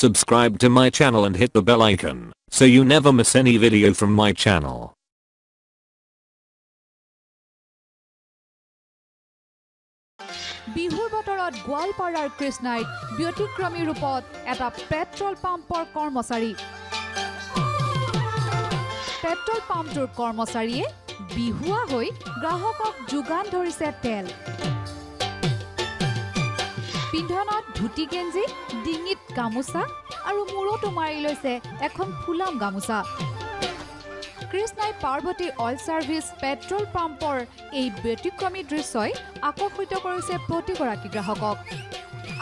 Subscribe to my channel and hit the bell icon so you never miss any video from my channel. বিহুৰ বতৰত গোৱালপাৰাৰ কৃষ্ণাইত ব্যতিক্ৰমী ৰূপত এটা পেট্ৰল পাম্পৰ কৰ্মচাৰী পেট্ৰল পাম্পটোৰ কৰ্মচাৰীয়ে বিহুৱা হৈ গ্ৰাহকক যোগান ধৰিছে তেল পিন্ধনত ধুতি গেঞ্জি ডিঙিত গামোচা আৰু মূৰতো মাৰি লৈছে এখন ফুলাম গামোচা কৃষ্ণাই পাৰ্বতী অইল সাৰ্ভিস পেট্ৰল পাম্পৰ এই ব্যতিক্ৰমী দৃশ্যই আকৰ্ষিত কৰিছে প্ৰতিগৰাকী গ্ৰাহকক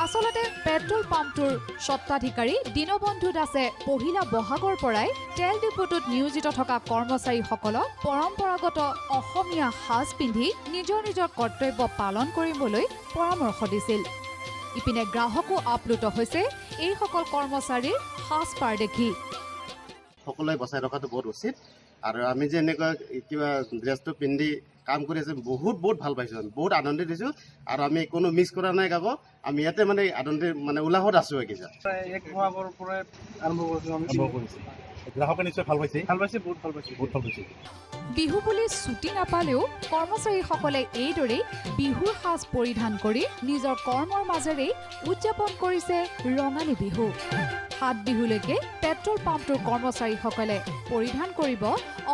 আসলতে পেট্ৰল পাম্পটোৰ স্বত্বাধিকাৰী দীনবন্ধু দাসে পহিলা বহাগৰ পৰাই তেল ডিপোটোত নিয়োজিত থকা কৰ্মচাৰীসকলক পৰম্পৰাগত অসমীয়া সাজ পিন্ধি নিজৰ নিজৰ কৰ্তব্য পালন কৰিবলৈ পৰামৰ্শ দিছিল ইপিনে গ্ৰাহকো আপ্লুত হৈছে এই সকল কৰ্মচাৰীৰ সাজপাৰ দেখি সকলোৱে বচাই ৰখাটো বহুত উচিত আৰু আমি যে এনেকুৱা কিবা ড্ৰেছটো পিন্ধি কাম কৰি আছে বহুত ভাল পাইছোঁ আমি বহুত আনন্দিত দিছোঁ আৰু আমি কোনো মিছ কৰা নাই কাকো আমি ইয়াতে মানে আনন্দিত মানে উল্লাসত আছোঁ এইকেইটা এক বহাগৰ পৰাই আৰম্ভ কৰিছোঁ গ্ৰাহকে নিশ্চয় ভাল পাইছে বহুত ভাল পাইছে বিহু বুলি ছুটি নাপালেও কৰ্মচাৰীসকলে এইদৰে বিহুৰ সাজ পৰিধান কৰি নিজৰ কৰ্মৰ মাজেৰে উদযাপন কৰিছে ৰঙালী বিহু 7 বিহুলৈকে পেট্ৰল পাম্পটোৰ কৰ্মচাৰীসকলে পৰিধান কৰিব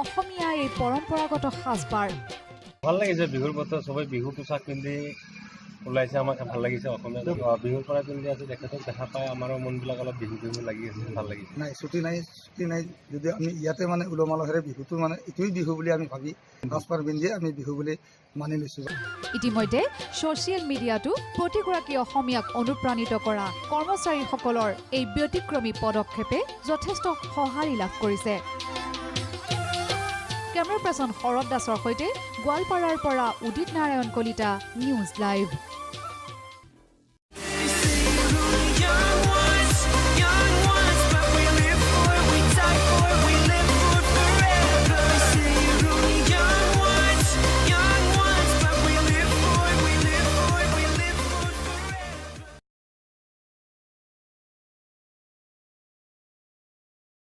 অসমীয়া এই পৰম্পৰাগত সাজপাৰ ভাল লাগিছে বিহুৰ বতৰ সবাই বিহু পোছাক পিন্ধি ওলাইছে আমাক ভাল লাগিছে অসমীয়া বিহুৰ পৰা পিন্ধি আছে দেখা পাই আমাৰো মনবিলাক অলপ বিহু লাগি আছে ভাল লাগিছে নাই ছুটি নাই যদি আমি ইয়াতে মানে উলমালহেৰে বিহুটো মানে এইটোৱেই বিহু বুলি আমি ভাবি সাজপাৰ পিন্ধি আমি বিহু বুলি মানি লৈছোঁ ইতিমধ্যে ছ'চিয়েল মিডিয়াটো প্ৰতিগৰাকী অসমীয়াক অনুপ্ৰাণিত কৰা কৰ্মচাৰীসকলৰ এই ব্যতিক্ৰমী পদক্ষেপে যথেষ্ট সঁহাৰি লাভ কৰিছে কেমেৰা পাৰ্চন শৰৎ দাসৰ সৈতে গোৱালপাৰাৰ পৰা উদিত নাৰায়ণ কলিতা নিউজ লাইভ